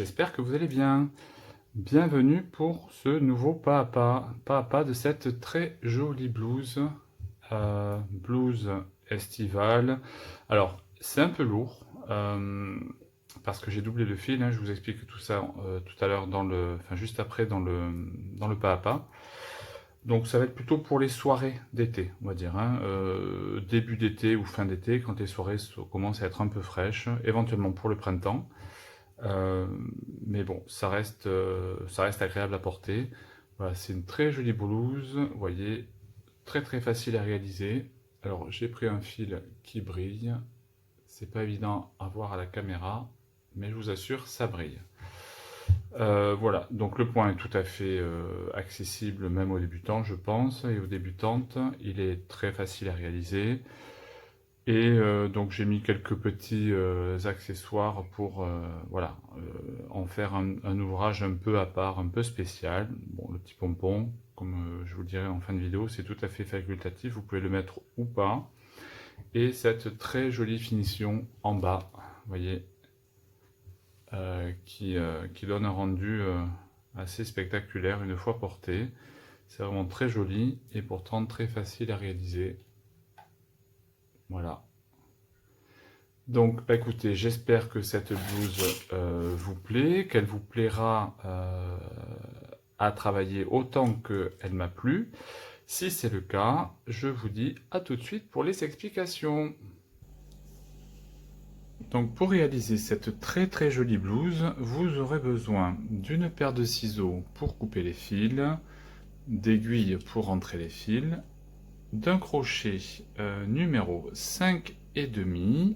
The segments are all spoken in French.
j'espère que vous allez bien. Bienvenue pour ce nouveau pas à pas de cette très jolie blouse, blouse estivale. Alors, c'est un peu lourd, parce que j'ai doublé le fil, hein, je vous explique tout ça tout à l'heure enfin juste après dans le pas à pas. Donc ça va être plutôt pour les soirées d'été, on va dire, hein, début d'été ou fin d'été, quand les soirées commencent à être un peu fraîches, éventuellement pour le printemps. Euh, mais bon, ça reste agréable à porter. Voilà, c'est une très jolie blouse, vous voyez, très très facile à réaliser. Alors j'ai pris un fil qui brille, c'est pas évident à voir à la caméra, mais je vous assure, ça brille. Voilà, donc le point est tout à fait accessible même aux débutants, je pense, et aux débutantes. Il est très facile à réaliser. Et donc j'ai mis quelques petits accessoires pour voilà, en faire un ouvrage un peu à part, un peu spécial. Bon, le petit pompon, comme je vous le dirai en fin de vidéo, c'est tout à fait facultatif, vous pouvez le mettre ou pas. Et cette très jolie finition en bas, vous voyez, qui donne un rendu assez spectaculaire une fois porté. C'est vraiment très joli et pourtant très facile à réaliser. Voilà. Donc, bah, écoutez, j'espère que cette blouse vous plaît, qu'elle vous plaira à travailler autant qu'elle m'a plu. Si c'est le cas, je vous dis à tout de suite pour les explications. Donc, pour réaliser cette très très jolie blouse, vous aurez besoin d'une paire de ciseaux pour couper les fils, d'aiguilles pour rentrer les fils, d'un crochet numéro 5,5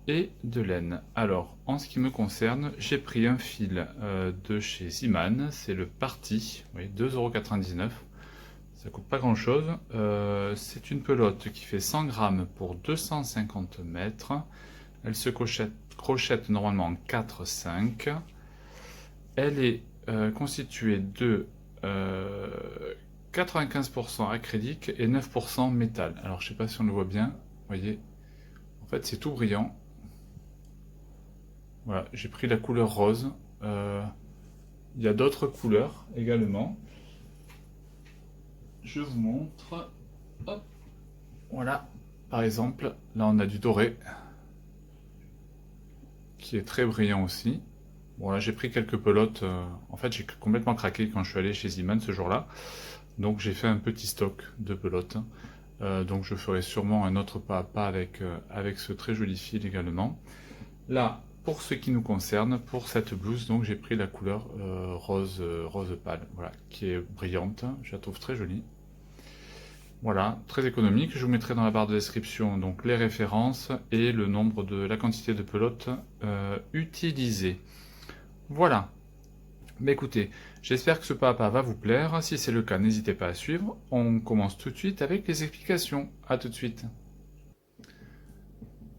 et de laine. Alors, en ce qui me concerne, j'ai pris un fil de chez Ziman, c'est le Parti, oui, 2,99 €. Ça coûte pas grand chose. C'est une pelote qui fait 100 grammes pour 250 mètres. Elle se crochette normalement en 4-5. Elle est constituée de 95% acrylique et 9% métal. Alors, je sais pas si on le voit bien, vous voyez, en fait c'est tout brillant. Voilà, j'ai pris la couleur rose. Il y a d'autres couleurs également. Je vous montre. Hop. Voilà, par exemple, là on a du doré, qui est très brillant aussi. Bon là j'ai pris quelques pelotes. En fait j'ai complètement craqué quand je suis allé chez Ziman ce jour-là. Donc j'ai fait un petit stock de pelotes. Donc je ferai sûrement un autre pas à pas avec ce très joli fil également. Là, pour ce qui nous concerne, pour cette blouse, donc j'ai pris la couleur rose pâle, voilà, qui est brillante, je la trouve très jolie. Voilà, très économique. Je vous mettrai dans la barre de description donc les références et le nombre de la quantité de pelotes utilisées. Voilà. Mais écoutez, j'espère que ce pas à pas va vous plaire. Si c'est le cas, n'hésitez pas à suivre. On commence tout de suite avec les explications. À tout de suite.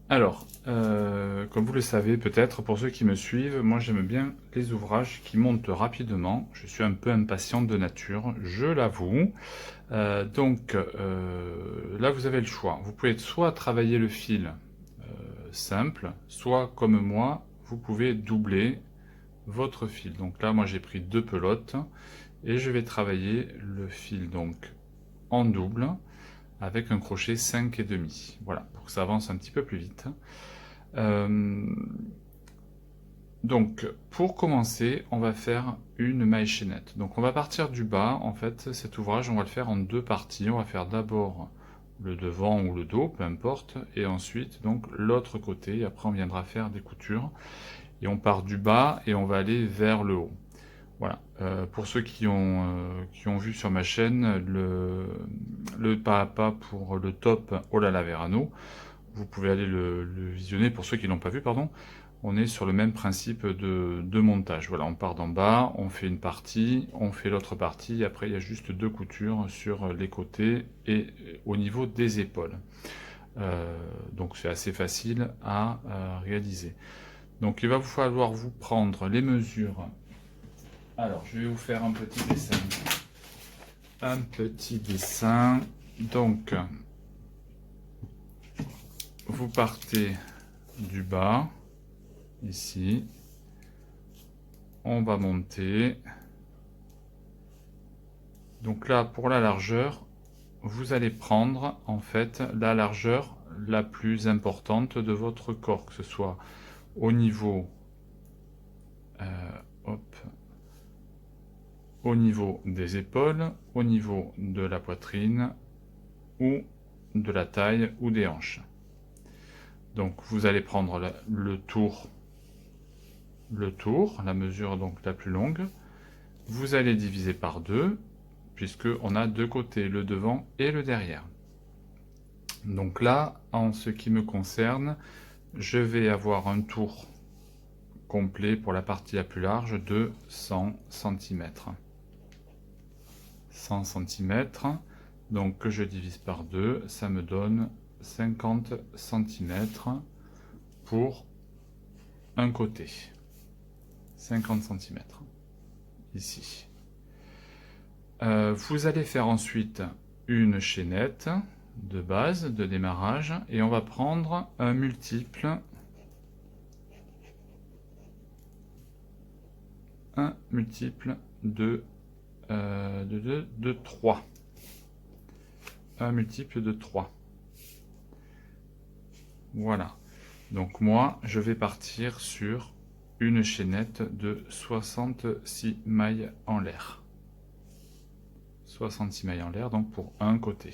Alors, comme vous le savez peut-être, pour ceux qui me suivent, moi j'aime bien les ouvrages qui montent rapidement. Je suis un peu impatient de nature, je l'avoue. Donc là vous avez le choix. Vous pouvez soit travailler le fil simple, soit comme moi, vous pouvez doubler votre fil. Donc là moi j'ai pris 2 pelotes et je vais travailler le fil donc en double avec un crochet 5,5. Voilà, pour que ça avance un petit peu plus vite. Donc, pour commencer, on va faire une maille chaînette. Donc, on va partir du bas. En fait, cet ouvrage, on va le faire en 2 parties. On va faire d'abord le devant ou le dos, peu importe, et ensuite donc l'autre côté. Et après, on viendra faire des coutures. Et on part du bas et on va aller vers le haut. Voilà. Pour ceux qui ont vu sur ma chaîne le pas à pas pour le top Oh là là Verano, vous pouvez aller le visionner. Pour ceux qui l'ont pas vu, pardon. On est sur le même principe de montage. Voilà, on part d'en bas, on fait une partie, on fait l'autre partie, et après il y a juste 2 coutures sur les côtés et au niveau des épaules. Donc c'est assez facile à réaliser. Donc il va vous falloir vous prendre les mesures. Alors je vais vous faire un petit dessin. Un petit dessin. Donc vous partez du bas, ici, on va monter. Donc là, pour la largeur, vous allez prendre en fait la largeur la plus importante de votre corps, que ce soit au niveau, hop, au niveau des épaules, au niveau de la poitrine ou de la taille ou des hanches. Donc vous allez prendre le tour, la mesure donc la plus longue. Vous allez diviser par 2, puisque on a deux côtés, le devant et le derrière. Donc là, en ce qui me concerne, je vais avoir un tour complet pour la partie la plus large de 100 cm. 100 cm, donc que je divise par 2, ça me donne 50 cm pour un côté. 50 cm ici. Vous allez faire ensuite une chaînette de base, de démarrage, et on va prendre un multiple de 3. Un multiple de 3. Voilà. Donc moi, je vais partir sur une chaînette de 66 mailles en l'air. 66 mailles en l'air, donc pour un côté.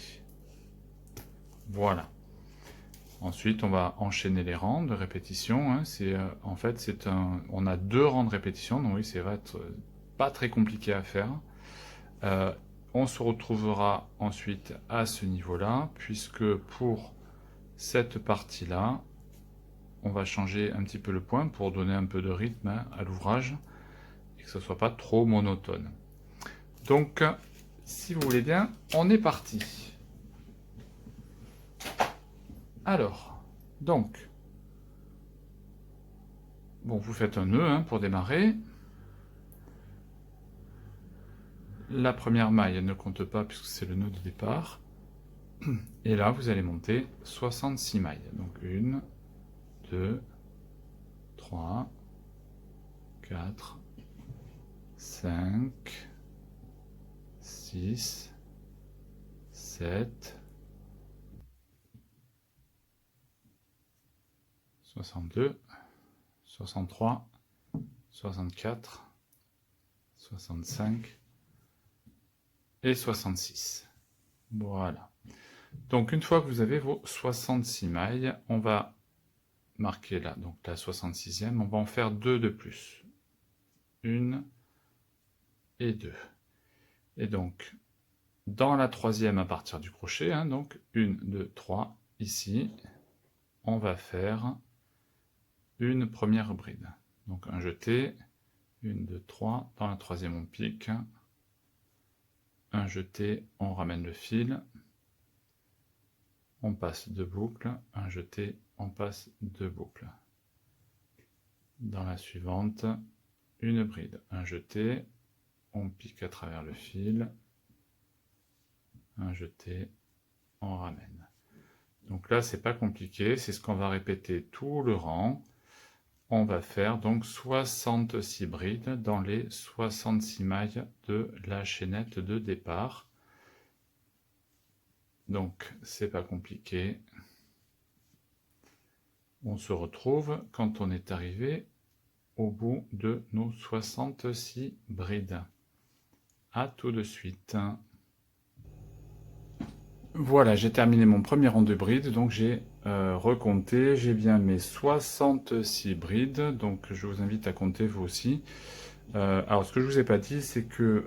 Voilà. Ensuite, on va enchaîner les rangs de répétition. Hein. En fait, on a 2 rangs de répétition, donc oui, c'est vrai, pas très compliqué à faire. On se retrouvera ensuite à ce niveau-là, puisque pour cette partie-là, on va changer un petit peu le point pour donner un peu de rythme à l'ouvrage et que ce ne soit pas trop monotone. Donc, si vous voulez bien, on est parti. Alors, donc, bon, vous faites un nœud pour démarrer. La première maille, elle ne compte pas puisque c'est le nœud de départ. Et là, vous allez monter 66 mailles. Donc 1, 2, 3, 4, 5, 6, 7, 62, 63, 64, 65 et 66. Voilà. Donc une fois que vous avez vos 66 mailles, on va marquer là, donc la 66e, on va en faire 2 de plus. 1 et 2. Et donc, dans la troisième à partir du crochet, donc 1, 2, 3, ici, on va faire une première bride. Donc un jeté, 1, 2, 3, dans la troisième on pique, un jeté, on ramène le fil, on passe 2 boucles, un jeté, on passe 2 boucles. Dans la suivante, une bride, un jeté, on pique à travers le fil, un jeté, on ramène. Donc là, c'est pas compliqué, c'est ce qu'on va répéter tout le rang. On va faire donc 66 brides dans les 66 mailles de la chaînette de départ. Donc, c'est pas compliqué. On se retrouve quand on est arrivé au bout de nos 66 brides. À tout de suite. Voilà, j'ai terminé mon premier rang de brides, donc j'ai recompté, j'ai bien mes 66 brides, donc je vous invite à compter vous aussi. Alors ce que je vous ai pas dit, c'est que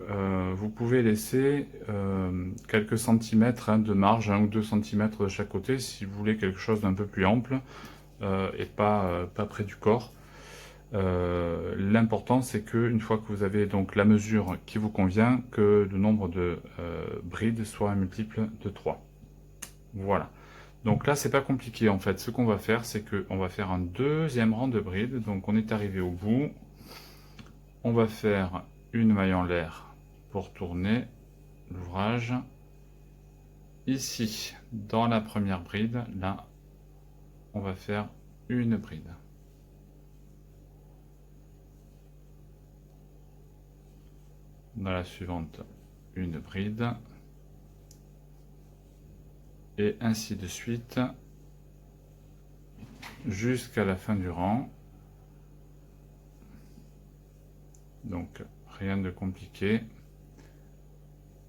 vous pouvez laisser quelques centimètres de marge, 1 ou 2 centimètres de chaque côté, si vous voulez quelque chose d'un peu plus ample et pas près du corps. L'important c'est que une fois que vous avez donc la mesure qui vous convient, que le nombre de brides soit un multiple de 3. Voilà. Donc là c'est pas compliqué en fait. Ce qu'on va faire, c'est qu'on va faire un deuxième rang de brides. Donc on est arrivé au bout. On va faire une maille en l'air pour tourner l'ouvrage. Ici, dans la première bride, là, on va faire une bride. dans la suivante une bride, et ainsi de suite jusqu'à la fin du rang. Donc rien de compliqué.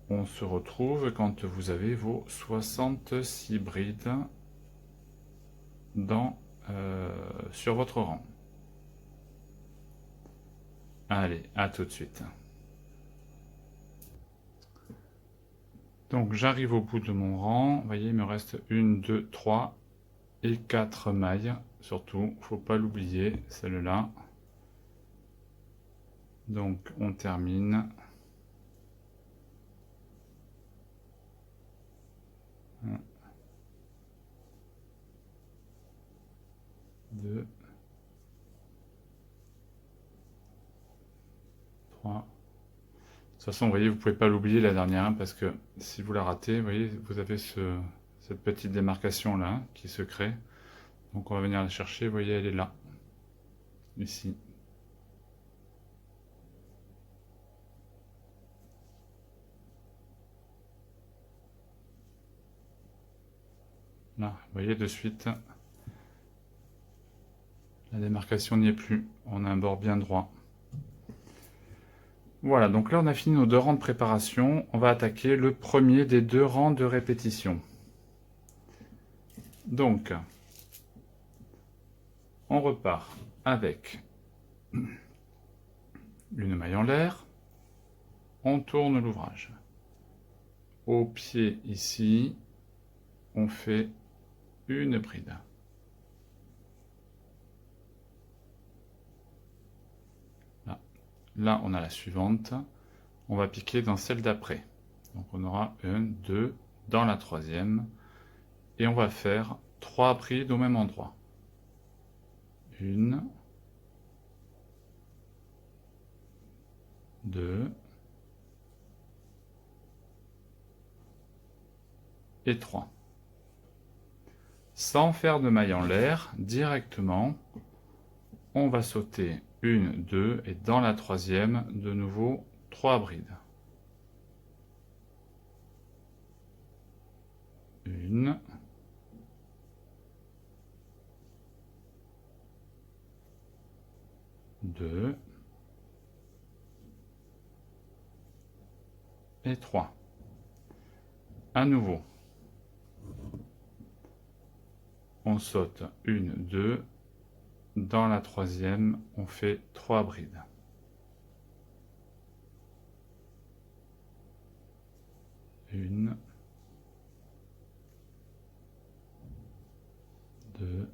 On se retrouve quand vous avez vos 66 brides sur votre rang. Allez, à tout de suite. Donc j'arrive au bout de mon rang. Vous voyez, il me reste 1, 2, 3 et 4 mailles. Surtout, faut pas l'oublier, celle-là. Donc on termine. 1, 2, 3. De toute façon, vous voyez, vous pouvez pas l'oublier la dernière, parce que si vous la ratez, vous voyez, vous avez cette petite démarcation là qui se crée. Donc on va venir la chercher, vous voyez, elle est là, ici. Là, vous voyez de suite, la démarcation n'y est plus, on a un bord bien droit. Voilà, donc là on a fini nos 2 rangs de préparation, on va attaquer le premier des 2 rangs de répétition. Donc, on repart avec une maille en l'air, on tourne l'ouvrage. Au pied ici, on fait une bride. Là, on a la suivante. On va piquer dans celle d'après. Donc, on aura 1, 2 dans la troisième. Et on va faire 3 brides au même endroit. 1, 2 et 3. Sans faire de maille en l'air, directement, on va sauter 1, 2 et dans la troisième, de nouveau 3 brides. 1, 2 et 3. À nouveau, on saute 1, 2, dans la troisième, on fait 3 brides. 1, 2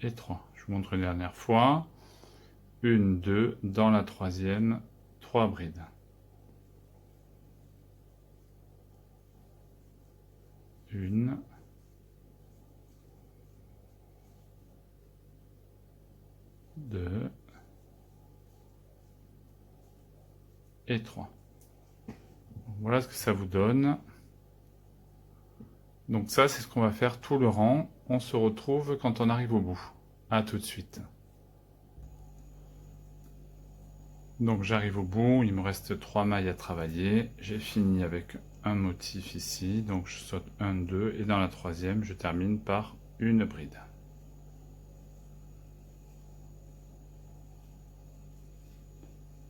et 3. Je vous montre une dernière fois. 1, 2, dans la troisième, 3 brides. 1, 2 et 3. Voilà ce que ça vous donne. Donc ça, c'est ce qu'on va faire tout le rang. On se retrouve quand on arrive au bout. À tout de suite. Donc j'arrive au bout, il me reste 3 mailles à travailler. J'ai fini avec un motif ici, donc je saute 1, 2, et dans la troisième, je termine par une bride.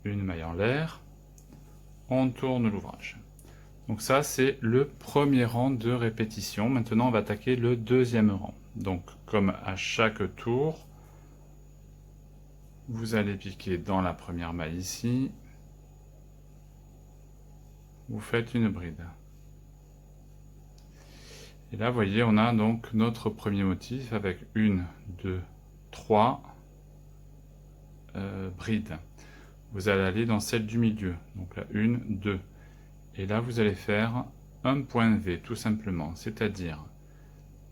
Une maille en l'air, on tourne l'ouvrage. Donc ça, c'est le premier rang de répétition. Maintenant, on va attaquer le deuxième rang. Donc, comme à chaque tour, vous allez piquer dans la première maille ici. Vous faites une bride. Et là, vous voyez, on a donc notre premier motif avec 1, 2, 3 brides. Vous allez aller dans celle du milieu. Donc là, 1, 2. Et là, vous allez faire un point V, tout simplement. C'est-à-dire,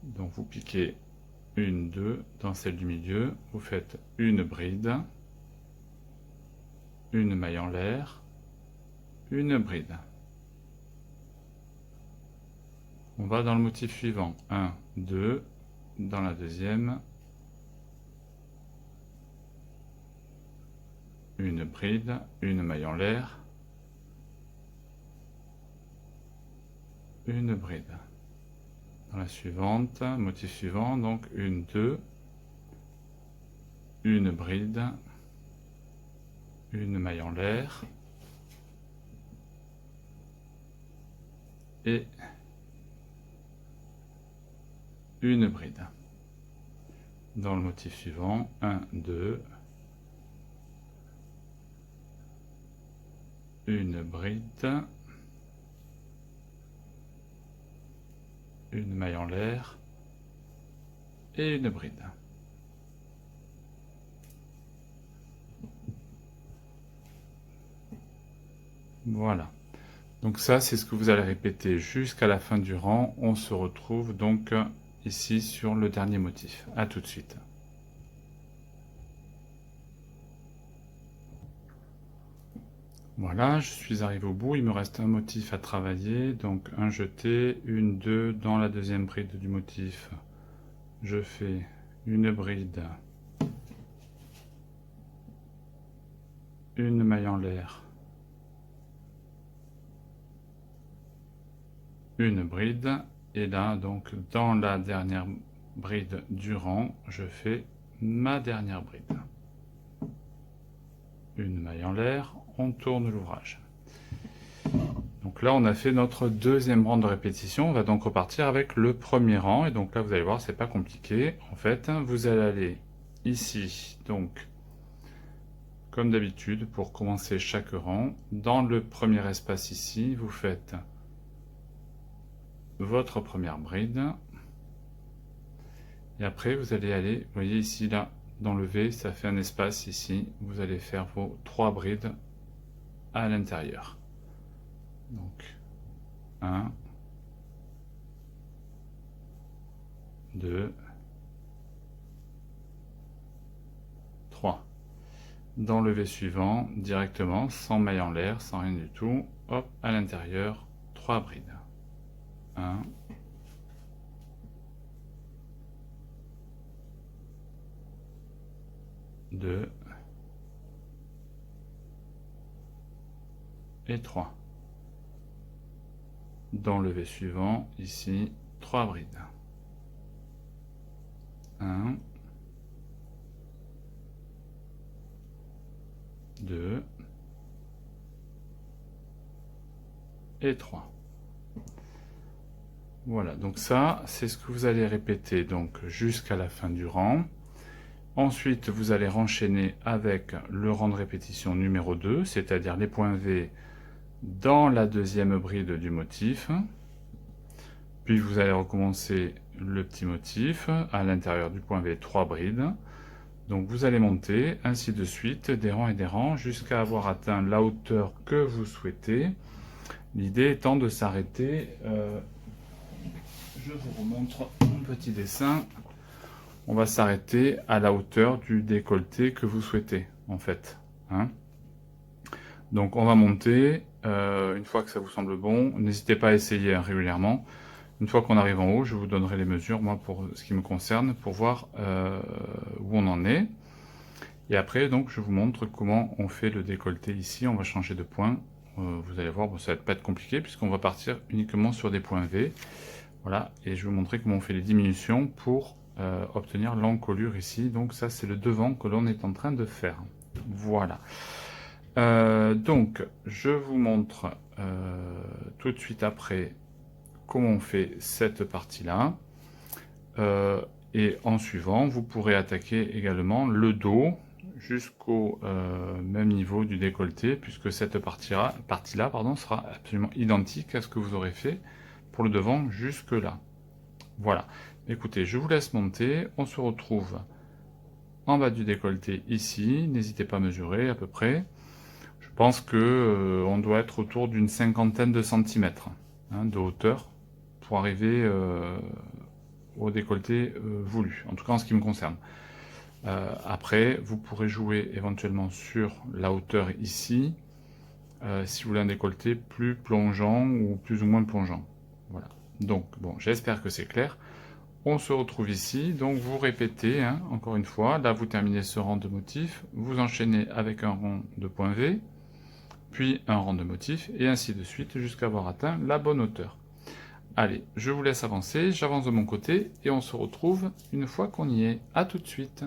donc vous piquez 1, 2 dans celle du milieu. Vous faites une bride, une maille en l'air, une bride. On va dans le motif suivant. 1, 2, dans la deuxième, une bride, une maille en l'air, une bride. Dans la suivante, motif suivant, donc une, deux, une bride, une maille en l'air et une bride. Dans le motif suivant, 1, 2, une bride, une maille en l'air et une bride. Voilà. Donc ça, c'est ce que vous allez répéter jusqu'à la fin du rang. On se retrouve donc ici sur le dernier motif. À tout de suite. Voilà, je suis arrivé au bout. Il me reste un motif à travailler. Donc un jeté, une, deux dans la deuxième bride du motif. Je fais une bride, une maille en l'air, une bride, et là donc dans la dernière bride du rang, je fais ma dernière bride. Une maille en l'air, on tourne l'ouvrage. Donc là on a fait notre deuxième rang de répétition, on va donc repartir avec le premier rang, et donc là vous allez voir c'est pas compliqué. En fait vous allez aller ici, donc comme d'habitude pour commencer chaque rang, dans le premier espace ici, vous faites votre première bride, et après vous allez aller, vous voyez ici là, dans le V, ça fait un espace ici, vous allez faire vos 3 brides à l'intérieur. Donc 1, 2, 3. Dans le V suivant, directement, sans maille en l'air, sans rien du tout, hop, à l'intérieur, 3 brides. 1, 2 et 3. Dans le V suivant, ici, 3 brides. 1, 2 et 3. Voilà, donc ça, c'est ce que vous allez répéter donc jusqu'à la fin du rang. Ensuite, vous allez renchaîner avec le rang de répétition numéro 2, c'est-à-dire les points V dans la deuxième bride du motif. Puis vous allez recommencer le petit motif à l'intérieur du point V, 3 brides. Donc vous allez monter ainsi de suite, des rangs et des rangs, jusqu'à avoir atteint la hauteur que vous souhaitez. L'idée étant de s'arrêter, je vous remontre un petit dessin, on va s'arrêter à la hauteur du décolleté que vous souhaitez, en fait. Hein. Donc on va monter, une fois que ça vous semble bon, n'hésitez pas à essayer régulièrement. Une fois qu'on arrive en haut, je vous donnerai les mesures, moi, pour ce qui me concerne, pour voir où on en est. Et après, donc, je vous montre comment on fait le décolleté ici. On va changer de point. Vous allez voir, bon, ça va pas être compliqué, puisqu'on va partir uniquement sur des points V. Voilà, et je vais vous montrer comment on fait les diminutions pour obtenir l'encolure ici. Donc ça, c'est le devant que l'on est en train de faire. Voilà. Donc, je vous montre tout de suite après comment on fait cette partie-là. Et en suivant, vous pourrez attaquer également le dos jusqu'au même niveau du décolleté, puisque cette partie-là sera absolument identique à ce que vous aurez fait pour le devant jusque là. Voilà. Écoutez, je vous laisse monter. On se retrouve en bas du décolleté ici. N'hésitez pas à mesurer à peu près. Je pense que on doit être autour d'une 50aine de centimètres de hauteur pour arriver au décolleté voulu, en tout cas en ce qui me concerne. Après, vous pourrez jouer éventuellement sur la hauteur ici, si vous voulez un décolleté plus plongeant ou plus ou moins plongeant. Voilà. Donc, bon, j'espère que c'est clair. on se retrouve ici, donc vous répétez, hein, encore une fois, là vous terminez ce rang de motifs, vous enchaînez avec un rang de point V, puis un rang de motifs, et ainsi de suite, jusqu'à avoir atteint la bonne hauteur. Allez, je vous laisse avancer, j'avance de mon côté, et on se retrouve une fois qu'on y est. À tout de suite.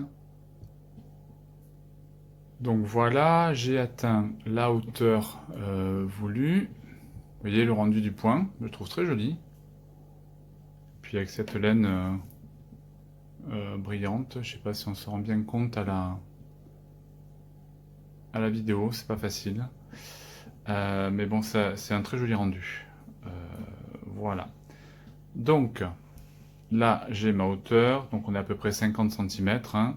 Donc voilà, j'ai atteint la hauteur voulue. Vous voyez le rendu du point, je le trouve très joli. Puis avec cette laine brillante, je sais pas si on se rend bien compte à la vidéo, c'est pas facile. Mais bon, c'est un très joli rendu. Voilà. Donc, là, j'ai ma hauteur, donc on est à peu près 50 cm. Hein.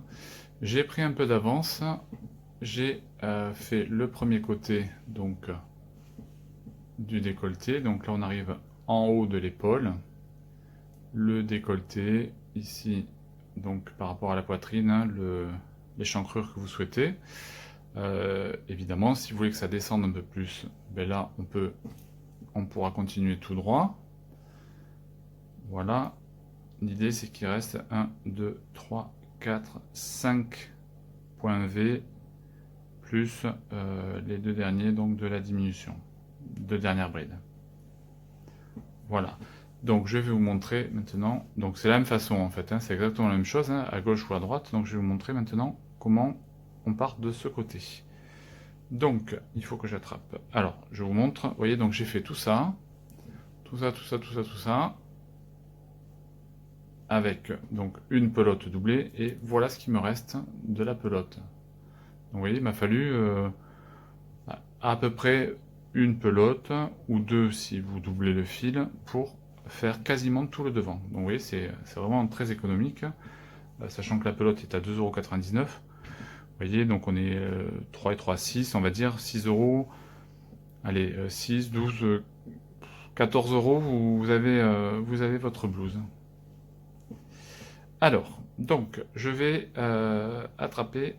J'ai pris un peu d'avance, j'ai fait le premier côté donc du décolleté, donc là on arrive en haut de l'épaule, le décolleté ici, donc par rapport à la poitrine, hein, l'échancrure que vous souhaitez. Évidemment, si vous voulez que ça descende un peu plus, ben là on pourra continuer tout droit. Voilà, l'idée c'est qu'il reste 1, 2, 3, 4, 5 points V plus les deux derniers donc de la diminution, deux dernières brides. Voilà, donc je vais vous montrer maintenant, donc c'est la même façon en fait, hein, c'est exactement la même chose, hein, à gauche ou à droite, donc je vais vous montrer maintenant comment on part de ce côté. Donc il faut que j'attrape, alors je vous montre, vous voyez, donc j'ai fait tout ça, avec donc une pelote doublée, et voilà ce qui me reste de la pelote. Donc vous voyez, il m'a fallu à peu près une pelote, ou deux si vous doublez le fil, pour faire quasiment tout le devant. Donc vous voyez, c'est vraiment très économique, sachant que la pelote est à 2,99 €. Vous voyez, donc on est 3 et 3, 6, on va dire 6 €. Allez, 6, 12, 14 €, vous avez votre blouse. Alors, donc, je vais attraper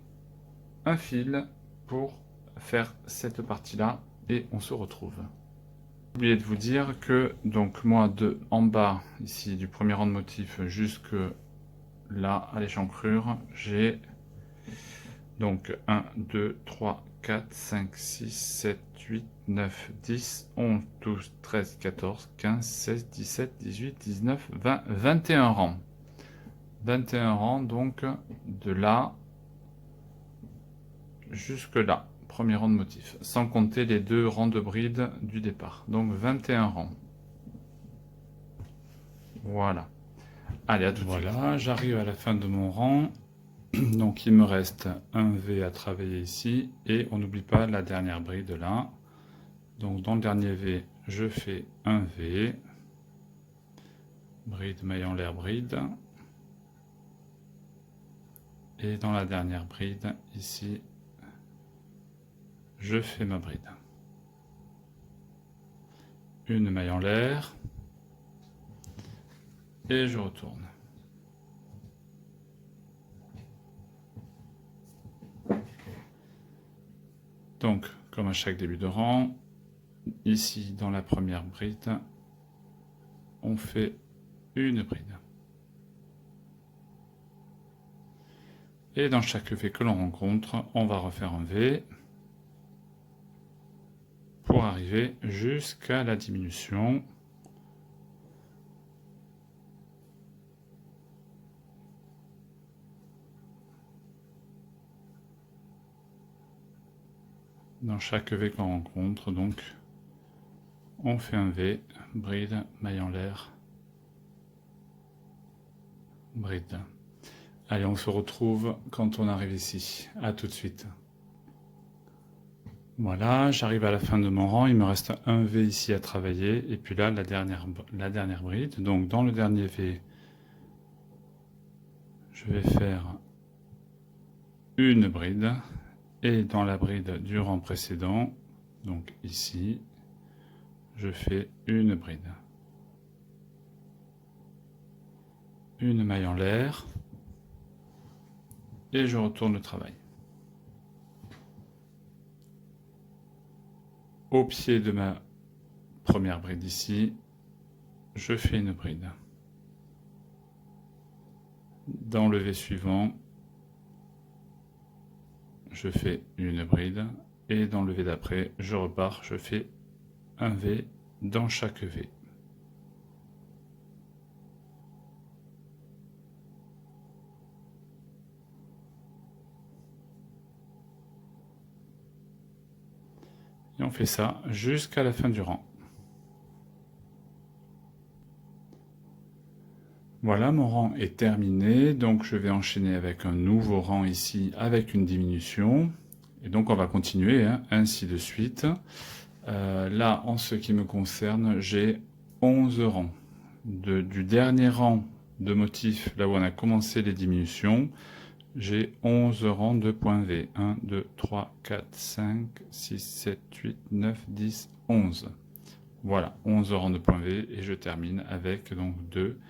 un fil pour faire cette partie-là, et on se retrouve. J'ai oublié de vous dire que, donc, moi, de en bas, ici, du premier rang de motif jusque là, à l'échancrure, j'ai donc 1, 2, 3, 4, 5, 6, 7, 8, 9, 10, 11, 12, 13, 14, 15, 16, 17, 18, 19, 20, 21 rangs. 21 rangs, donc, de là jusque là, premier rang de motif, sans compter les deux rangs de bride du départ. Donc 21 rangs. Voilà. Allez, à tout de suite. Voilà, j'arrive à la fin de mon rang. Donc il me reste un V à travailler ici, et on n'oublie pas la dernière bride là. Donc dans le dernier V, je fais un V, bride, maille en l'air, bride. Et dans la dernière bride, ici, je fais ma bride. Une maille en l'air, et je retourne. Donc, comme à chaque début de rang, ici dans la première bride, on fait une bride. Et dans chaque V que l'on rencontre, on va refaire un V pour arriver jusqu'à la diminution. Dans chaque V qu'on rencontre, donc, on fait un V, bride, maille en l'air, bride. Allez, on se retrouve quand on arrive ici. À tout de suite. Voilà, j'arrive à la fin de mon rang, il me reste un V ici à travailler, et puis là, la dernière bride. Donc dans le dernier V, je vais faire une bride, et dans la bride du rang précédent, donc ici, je fais une bride. Une maille en l'air, et je retourne le travail. Au pied de ma première bride ici, je fais une bride. Dans le V suivant, je fais une bride. Et dans le V d'après, je repars, je fais un V dans chaque V. Et on fait ça jusqu'à la fin du rang. Voilà, mon rang est terminé, donc je vais enchaîner avec un nouveau rang ici avec une diminution. Et donc on va continuer, hein, ainsi de suite. Là, en ce qui me concerne, j'ai 11 rangs. Du dernier rang de motif, là où on a commencé les diminutions, j'ai 11 rangs de points V. 1, 2, 3, 4, 5, 6, 7, 8, 9, 10, 11. Voilà, 11 rangs de points V et je termine avec donc 2,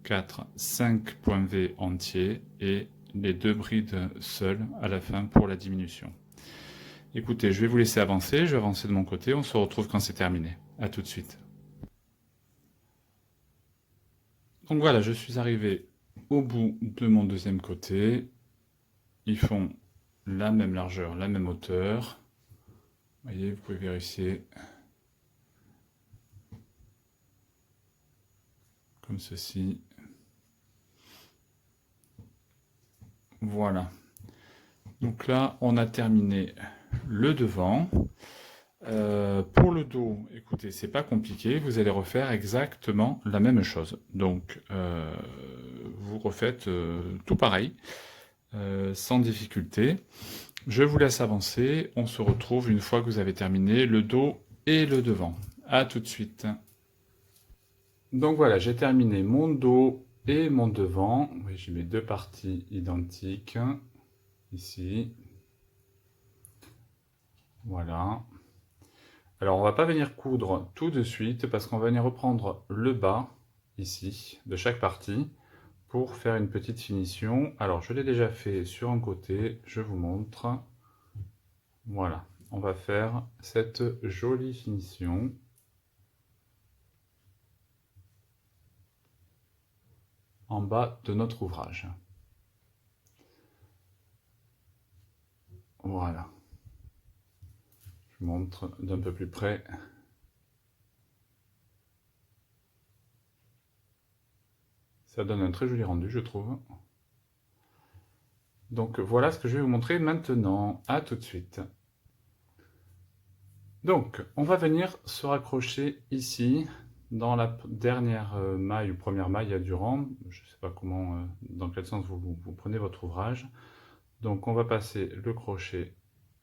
4, 5 points V entiers et les 2 brides seules à la fin pour la diminution. Écoutez, je vais vous laisser avancer, je vais avancer de mon côté, on se retrouve quand c'est terminé. A tout de suite. Donc voilà, je suis arrivé au bout de mon deuxième côté. Ils font la même largeur, la même hauteur. Vous voyez, vous pouvez vérifier. Comme ceci. Voilà. Donc là, on a terminé le devant. Pour le dos, écoutez, c'est pas compliqué, vous allez refaire exactement la même chose. Donc, vous refaites tout pareil, sans difficulté. Je vous laisse avancer, on se retrouve une fois que vous avez terminé le dos et le devant. A tout de suite. Donc voilà, j'ai terminé mon dos et mon devant. Oui, j'ai mes deux parties identiques, ici. Voilà. Alors, on va pas venir coudre tout de suite parce qu'on va venir reprendre le bas, ici, de chaque partie, pour faire une petite finition. Alors, je l'ai déjà fait sur un côté, je vous montre. Voilà, on va faire cette jolie finition. En bas de notre ouvrage. Voilà. Je vous montre d'un peu plus près. Ça donne un très joli rendu, je trouve. Donc voilà ce que je vais vous montrer maintenant. À tout de suite. Donc, on va venir se raccrocher ici, dans la dernière maille ou première maille du rang. Je ne sais pas comment, dans quel sens vous prenez votre ouvrage. Donc, on va passer le crochet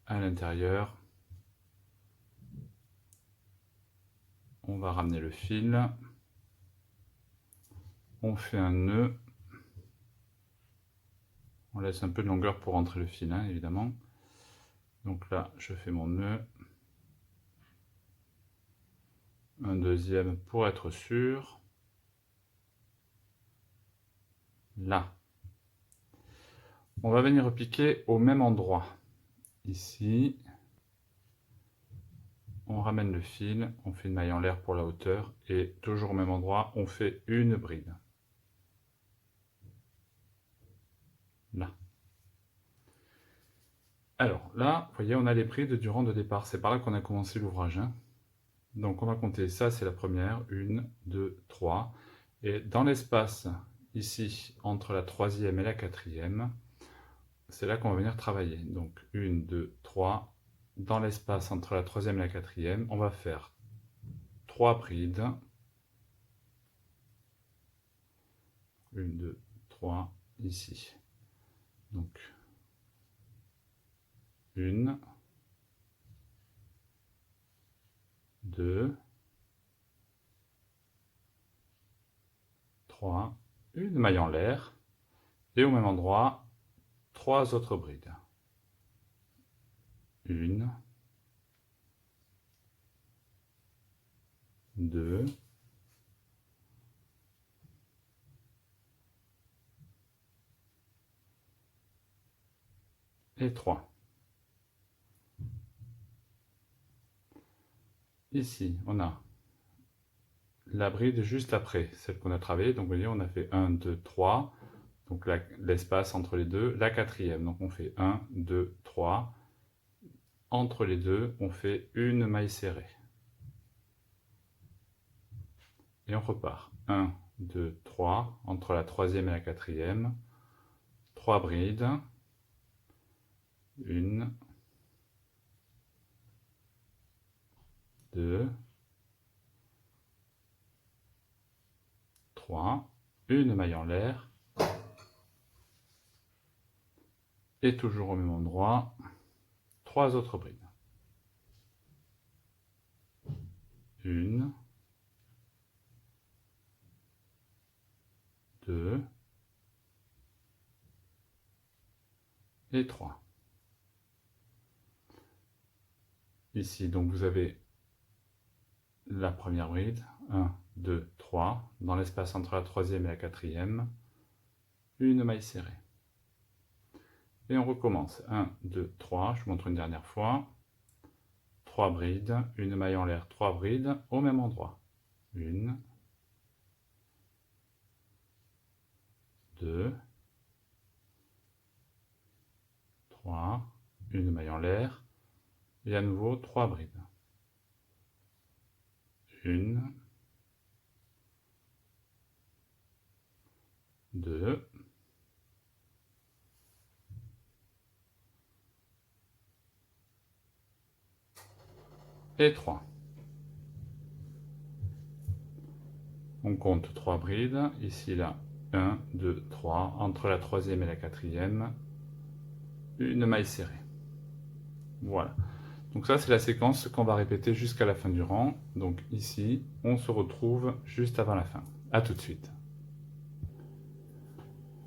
à l'intérieur. On va ramener le fil. On fait un nœud. On laisse un peu de longueur pour rentrer le fil, hein, évidemment. Donc là, je fais mon nœud. Un deuxième pour être sûr. Là. On va venir repiquer au même endroit. Ici. On ramène le fil, on fait une maille en l'air pour la hauteur et toujours au même endroit, on fait une bride. Là. Alors là, vous voyez, on a les brides du rang de départ. C'est par là qu'on a commencé l'ouvrage, hein. Donc on va compter, ça c'est la première, 1, 2, 3. Et dans l'espace, ici, entre la troisième et la quatrième, c'est là qu'on va venir travailler. Donc 1, 2, 3. Dans l'espace entre la troisième et la quatrième, on va faire 3 brides. 1, 2, 3, ici. Donc 1, 2, 3, une maille en l'air, et au même endroit, 3 autres brides. 1, 2, et 3. Ici, on a la bride juste après, celle qu'on a travaillée. Donc vous voyez, on a fait 1, 2, 3. donc l'espace entre les deux, la quatrième. Donc on fait 1, 2, 3. Entre les deux, on fait une maille serrée. Et on repart. 1, 2, 3. Entre la troisième et la quatrième. 3 brides. 1, 2, 3. Une maille en l'air. Et toujours au même endroit, 3 autres brides. 1, 2 et 3. Ici, donc vous avez la première bride, 1, 2, 3, dans l'espace entre la troisième et la quatrième, une maille serrée. Et on recommence, 1, 2, 3, je vous montre une dernière fois, 3 brides, une maille en l'air, 3 brides, au même endroit. 1, 2, 3, une maille en l'air, et à nouveau 3 brides. 1, 2, et 3. On compte 3 brides, ici là, 1, 2, 3, entre la troisième et la quatrième, une maille serrée. Voilà. Donc ça, c'est la séquence qu'on va répéter jusqu'à la fin du rang. Donc ici, on se retrouve juste avant la fin. A tout de suite.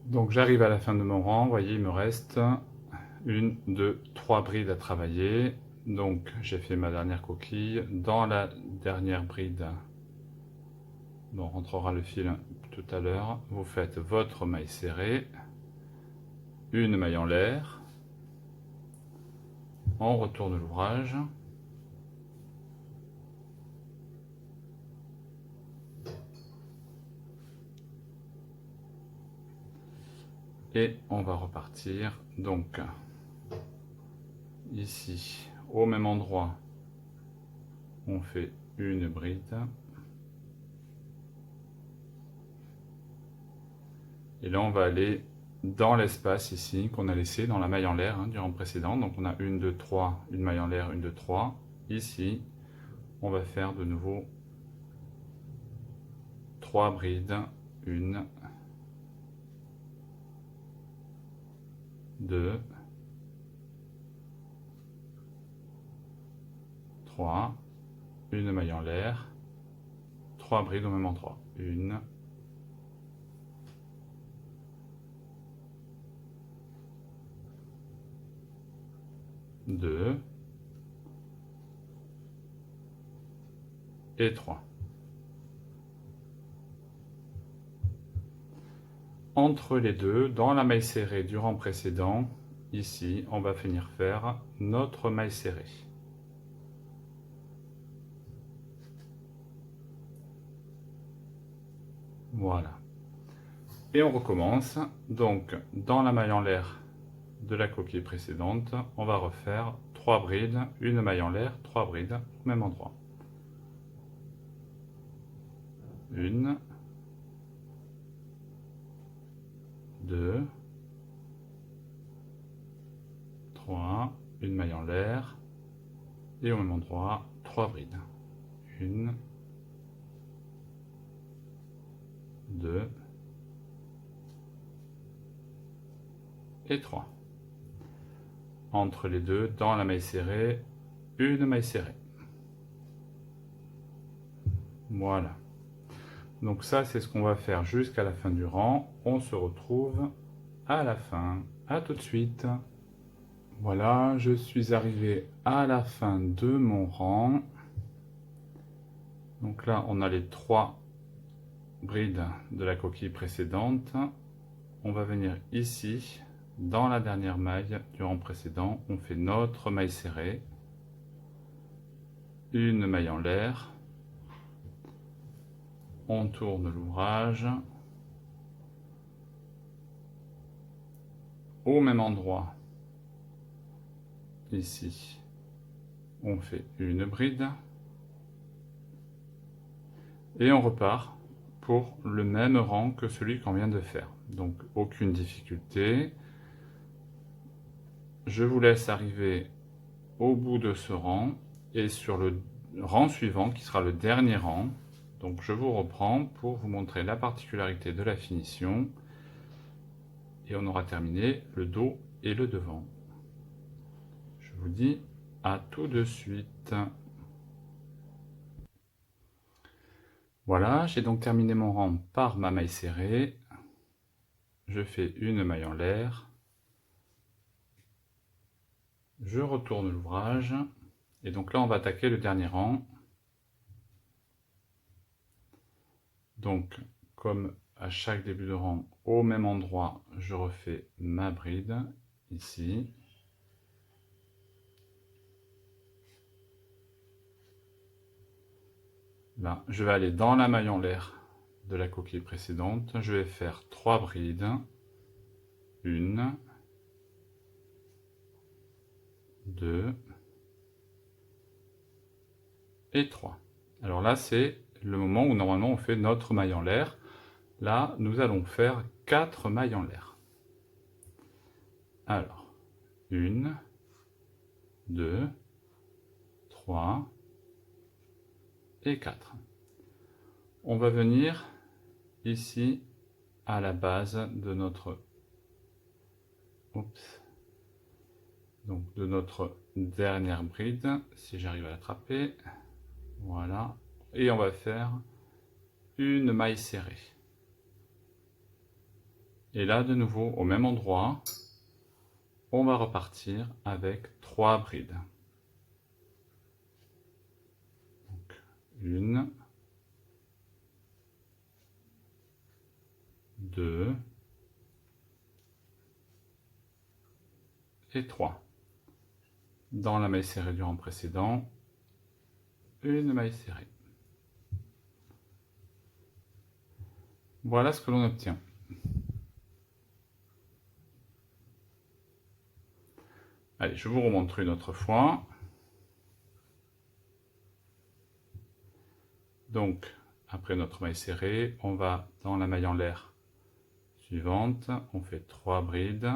Donc j'arrive à la fin de mon rang, vous voyez, il me reste 1, 2, 3 brides à travailler. Donc j'ai fait ma dernière coquille. Dans la dernière bride, dont rentrera le fil tout à l'heure, vous faites votre maille serrée, une maille en l'air, on retourne l'ouvrage, et on va repartir. Donc ici, au même endroit, on fait une bride, et là on va aller dans l'espace ici qu'on a laissé dans la maille en l'air du rang précédent. Donc on a 1, 2, 3, une maille en l'air, 1, 2, 3. Ici, on va faire de nouveau 3 brides, 1, 2, 3, une maille en l'air, 3 brides au même endroit. 1, 2 et 3. Entre les deux, dans la maille serrée du rang précédent, ici, on va venir faire notre maille serrée. Voilà. Et on recommence. Donc, dans la maille en l'air de la coquille précédente, on va refaire 3 brides, une maille en l'air, 3 brides au même endroit. 1, 2, 3, une maille en l'air, et au même endroit, 3 brides. 1, 2 et 3. Entre les deux, dans la maille serrée, une maille serrée. Voilà. Donc ça, c'est ce qu'on va faire jusqu'à la fin du rang. On se retrouve à la fin. À tout de suite. Voilà, je suis arrivé à la fin de mon rang. Donc là, on a les 3 brides de la coquille précédente. On va venir ici, dans la dernière maille du rang précédent. On fait notre maille serrée. Une maille en l'air. On tourne l'ouvrage. au même endroit, ici, on fait une bride et on repart pour le même rang que celui qu'on vient de faire. Donc aucune difficulté. Je vous laisse arriver au bout de ce rang et sur le rang suivant qui sera le dernier rang. Donc je vous reprends pour vous montrer la particularité de la finition et on aura terminé le dos et le devant. Je vous dis à tout de suite. Voilà, j'ai donc terminé mon rang par ma maille serrée. Je fais une maille en l'air. Je retourne l'ouvrage. Et donc là, on va attaquer le dernier rang. Donc, comme à chaque début de rang, au même endroit, je refais ma bride, ici. Là, je vais aller dans la maille en l'air de la coquille précédente. Je vais faire 3 brides. 1, 2 et 3. Alors là, c'est le moment où normalement on fait notre maille en l'air. Là, nous allons faire 4 mailles en l'air. Alors, 1, 2, 3 et 4. On va venir ici à la base de notre, donc de notre dernière bride, si j'arrive à l'attraper. Voilà. Et on va faire une maille serrée. Et là, de nouveau, au même endroit, on va repartir avec 3 brides. Donc, 1, 2 et 3. Dans la maille serrée du rang précédent, une maille serrée. Voilà ce que l'on obtient. Allez, je vous remontre une autre fois. Donc, après notre maille serrée, on va dans la maille en l'air suivante. On fait 3 brides.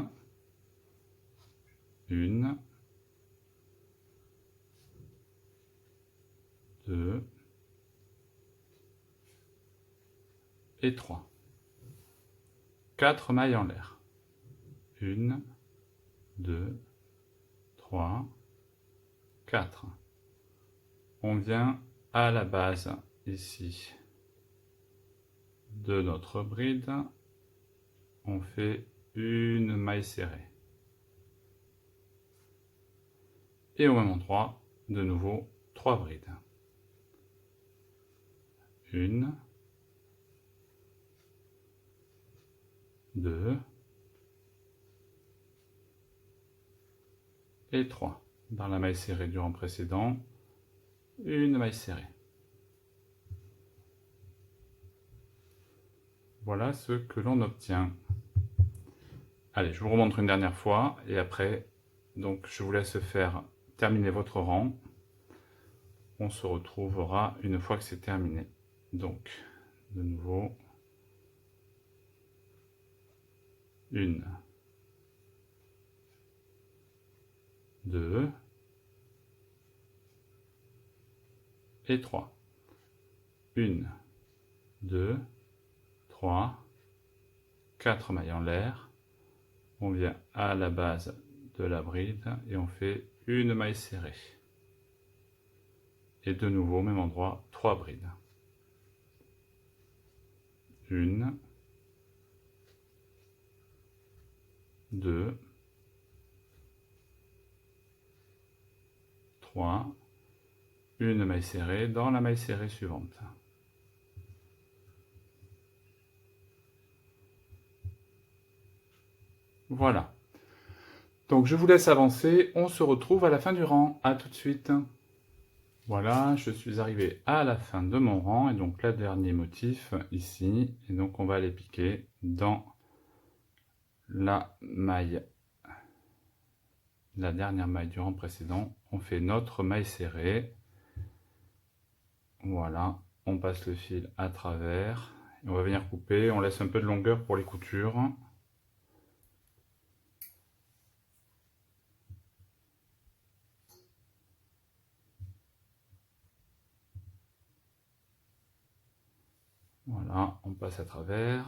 1, 2 et 3. 4 mailles en l'air. 1, 2, 3, 4. On vient à la base ici de notre bride. On fait une maille serrée. Et au même endroit, de nouveau, 3 brides. 1, 2 et 3. Dans la maille serrée du rang précédent, une maille serrée. Voilà ce que l'on obtient. Allez, je vous remontre une dernière fois et après, donc je vous laisse faire terminer votre rang. On se retrouvera une fois que c'est terminé. Donc, de nouveau, 1, 2 et 3. 1, 2, 3, 4 mailles en l'air. On vient à la base de la bride et on fait une maille serrée. Et de nouveau, au même endroit, 3 brides. 1, 2, 3, une maille serrée dans la maille serrée suivante. Voilà. Donc je vous laisse avancer, on se retrouve à la fin du rang. À tout de suite. Voilà, je suis arrivé à la fin de mon rang et donc le dernier motif ici. Et donc on va aller piquer dans la maille la dernière maille du rang précédent, on fait notre maille serrée. Voilà, on passe le fil à travers. Et on va venir couper, on laisse un peu de longueur pour les coutures. Voilà, on passe à travers.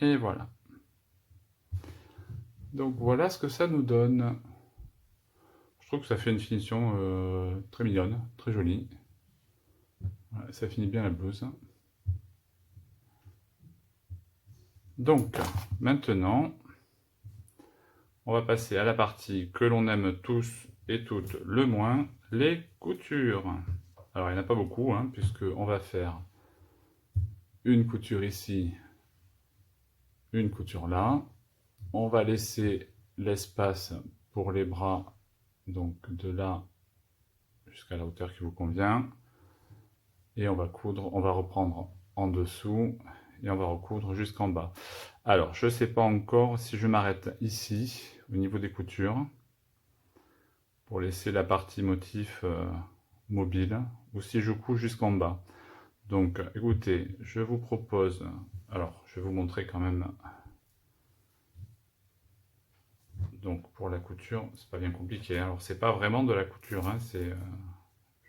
Et voilà. Donc voilà ce que ça nous donne. Je trouve que ça fait une finition très mignonne, très jolie. Voilà, ça finit bien la blouse. Donc maintenant, on va passer à la partie que l'on aime tous et toutes le moins, les coutures. Alors il n'y en a pas beaucoup, hein, puisqu'on va faire une couture ici, une couture là. On va laisser l'espace pour les bras, donc de là jusqu'à la hauteur qui vous convient. Et on va coudre, on va reprendre en dessous et on va recoudre jusqu'en bas. Alors, je ne sais pas encore si je m'arrête ici, au niveau des coutures, pour laisser la partie motif mobile, ou si je couds jusqu'en bas. Donc, écoutez, je vous propose, alors, je vais vous montrer quand même. Donc, pour la couture, c'est pas bien compliqué. Alors, c'est pas vraiment de la couture, hein, c'est,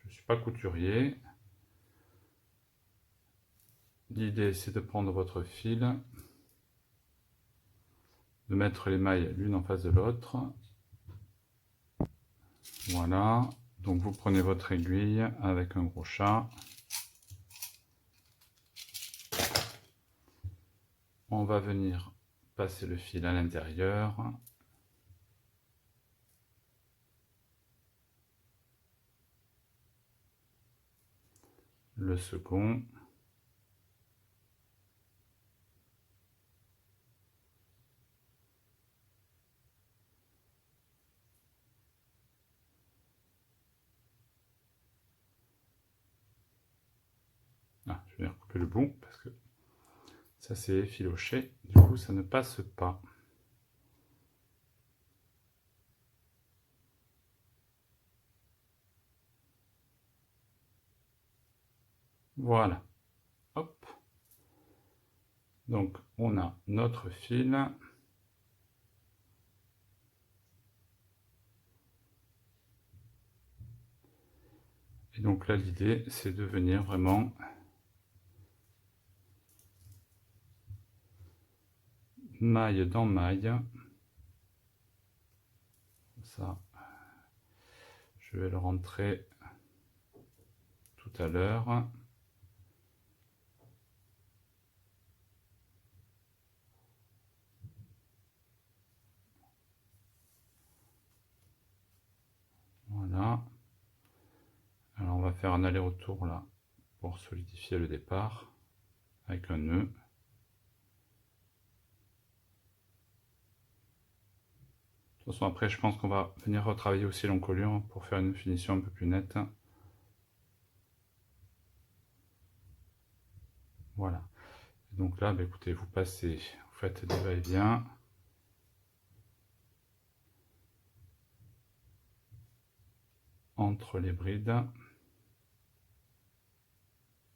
je suis pas couturier. L'idée, c'est de prendre votre fil, de mettre les mailles l'une en face de l'autre. Voilà, donc vous prenez votre aiguille avec un gros chat. On va venir passer le fil à l'intérieur. Le second. Ah, je vais venir couper le bout parce que ça c'est effiloché, du coup ça ne passe pas. Voilà. Hop. Donc on a notre fil. Et donc là l'idée c'est de venir vraiment maille dans maille. Ça, je vais le rentrer tout à l'heure. Voilà. Alors on va faire un aller-retour là pour solidifier le départ avec un nœud. De toute façon après je pense qu'on va venir retravailler aussi l'encolure pour faire une finition un peu plus nette. Voilà. Donc là, bah, écoutez, vous passez, vous faites des va-et-vient. Entre les brides.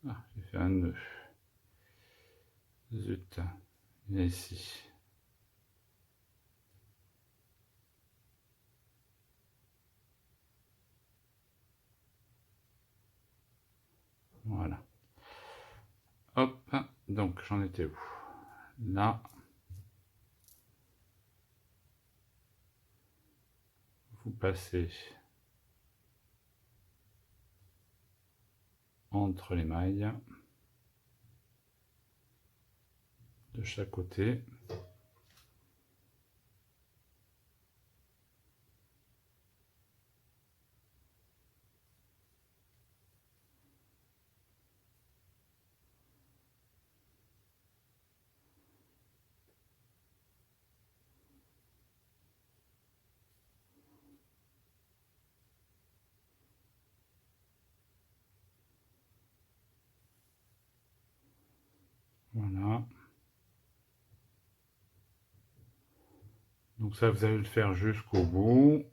Ah, j'ai fait un nœud. Zut, il est ici. Voilà. Hop, donc j'en étais où? Là. Vous passez entre les mailles de chaque côté. Voilà. Donc ça, vous allez le faire jusqu'au bout.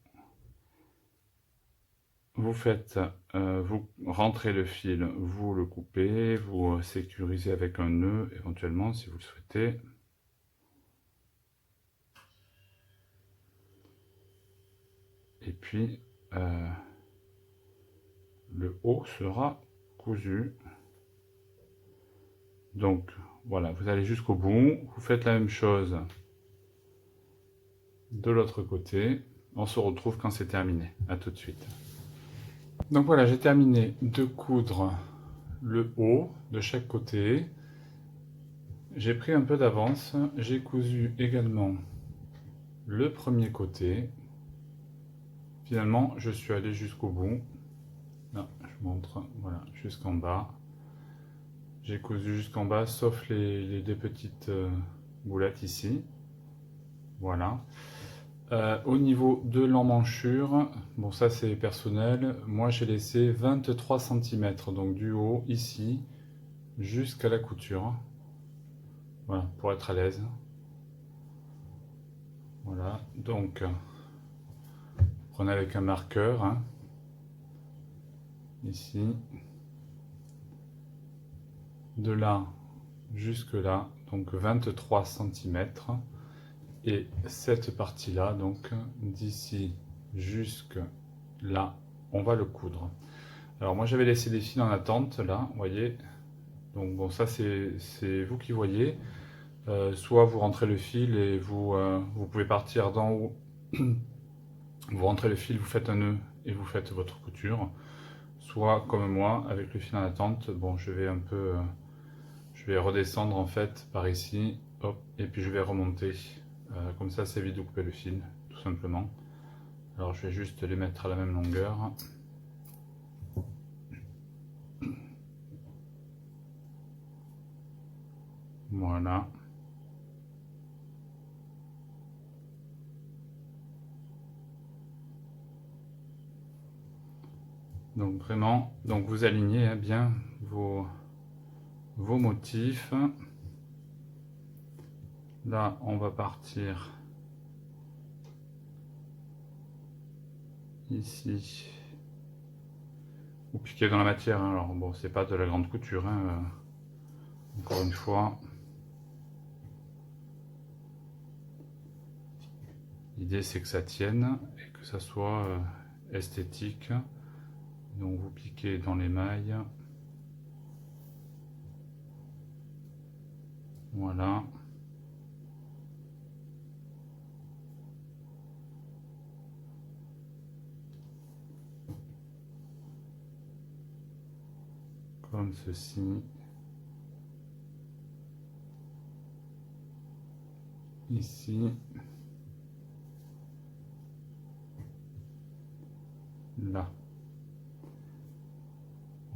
Vous faites, vous rentrez le fil, vous le coupez, vous sécurisez avec un nœud éventuellement si vous le souhaitez. Et puis le haut sera cousu. Donc voilà, vous allez jusqu'au bout, vous faites la même chose de l'autre côté. On se retrouve quand c'est terminé. À tout de suite. Donc voilà, j'ai terminé de coudre le haut de chaque côté. J'ai pris un peu d'avance, j'ai cousu également le premier côté. Finalement, je suis allé jusqu'au bout. Là, je montre, voilà, jusqu'en bas. J'ai cousu jusqu'en bas, sauf les deux petites boulettes ici. Voilà. Au niveau de l'emmanchure, bon ça c'est personnel, moi j'ai laissé 23 cm, donc du haut ici jusqu'à la couture. Voilà, pour être à l'aise. Voilà, donc prenez avec un marqueur, hein, ici, de là jusque là, donc 23 cm. Et cette partie-là, donc d'ici jusque là, on va le coudre. Alors moi j'avais laissé des fils en attente, là, vous voyez. Donc bon, ça c'est vous qui voyez. Soit vous rentrez le fil et vous pouvez partir d'en haut. Vous rentrez le fil, vous faites un nœud et vous faites votre couture. Soit comme moi, avec le fil en attente, bon je vais un peu... je vais redescendre en fait par ici, hop, et puis je vais remonter. Comme ça évite de couper le fil, tout simplement. Alors je vais juste les mettre à la même longueur. Voilà. Donc vraiment, donc vous alignez hein, bien vos motifs. Là, on va partir ici. Ou piquer dans la matière. Hein. Alors bon, c'est pas de la grande couture. Hein. Encore une fois. L'idée c'est que ça tienne et que ça soit esthétique. Donc vous piquez dans les mailles. Voilà. Comme ceci. Ici. Là.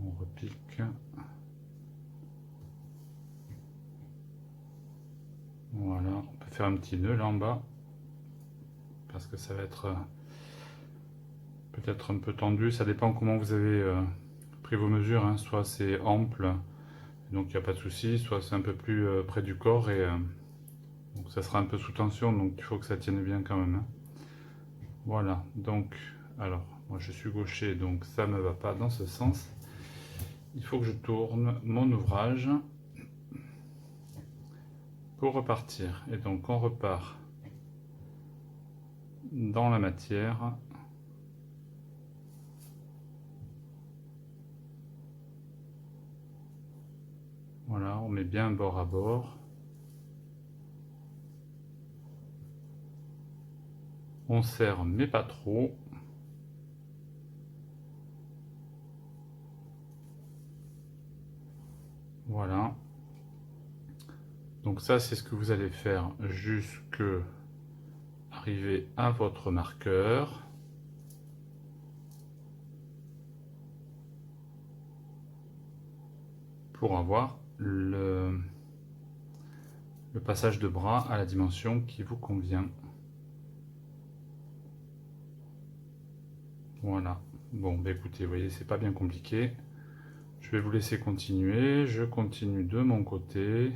On repique. Voilà, on peut faire un petit nœud là en bas. Parce que ça va être peut-être un peu tendu. Ça dépend comment vous avez pris vos mesures. Hein. Soit c'est ample, donc il n'y a pas de souci. Soit c'est un peu plus près du corps et donc ça sera un peu sous tension. Donc il faut que ça tienne bien quand même. Hein. Voilà, donc alors moi je suis gaucher donc ça ne me va pas dans ce sens. Il faut que je tourne mon ouvrage pour repartir. Et donc on repart dans la matière. Voilà, on met bien bord à bord. On serre mais pas trop. Voilà. Donc ça c'est ce que vous allez faire jusque arriver à votre marqueur. Pour avoir le passage de bras à la dimension qui vous convient. Voilà. Bon, bah écoutez, vous voyez, c'est pas bien compliqué. Je vais vous laisser continuer. Je continue de mon côté.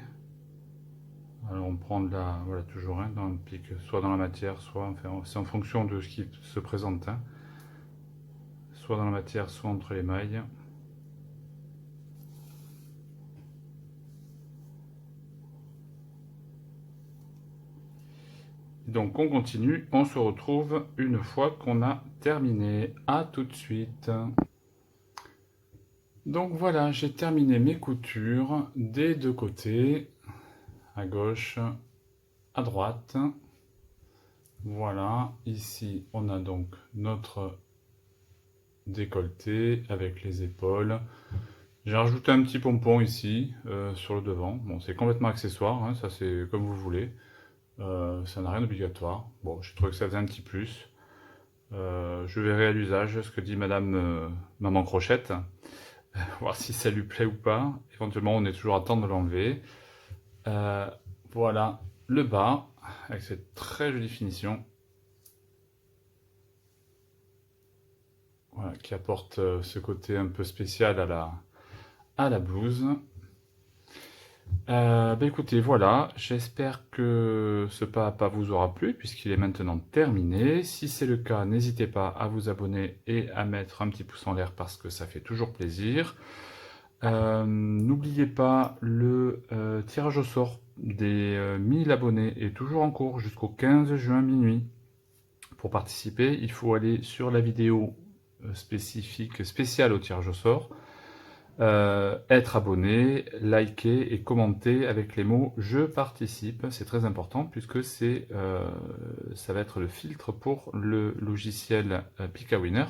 on prend de la, voilà, toujours dans le pic, soit dans la matière, soit, enfin, c'est en fonction de ce qui se présente, hein. Soit dans la matière, soit entre les mailles. Donc on continue, on se retrouve une fois qu'on a terminé. À tout de suite. Donc voilà, j'ai terminé mes coutures des deux côtés, à gauche, à droite. Voilà, ici on a donc notre décolleté avec les épaules. J'ai rajouté un petit pompon ici sur le devant. Bon, c'est complètement accessoire, hein, ça c'est comme vous voulez. Ça n'a rien d'obligatoire. Bon, j'ai trouvé que ça faisait un petit plus. Je verrai à l'usage ce que dit Madame Maman Crochette, voir si ça lui plaît ou pas. Éventuellement, on est toujours à temps de l'enlever. Voilà le bas avec cette très jolie finition. Voilà, qui apporte ce côté un peu spécial à la blouse. Écoutez, voilà, j'espère que ce pas à pas vous aura plu puisqu'il est maintenant terminé. Si c'est le cas, n'hésitez pas à vous abonner et à mettre un petit pouce en l'air parce que ça fait toujours plaisir. N'oubliez pas, le tirage au sort des 1000 abonnés est toujours en cours jusqu'au 15 juin minuit. Pour participer, il faut aller sur la vidéo spéciale au tirage au sort. Être abonné, liker et commenter avec les mots je participe, c'est très important puisque ça va être le filtre pour le logiciel Pikawinner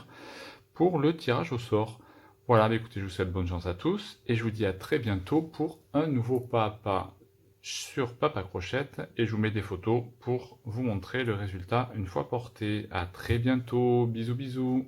pour le tirage au sort. Voilà, écoutez, je vous souhaite bonne chance à tous et je vous dis à très bientôt pour un nouveau pas à pas sur Papa Crochette et je vous mets des photos pour vous montrer le résultat une fois porté. À très bientôt, bisous bisous.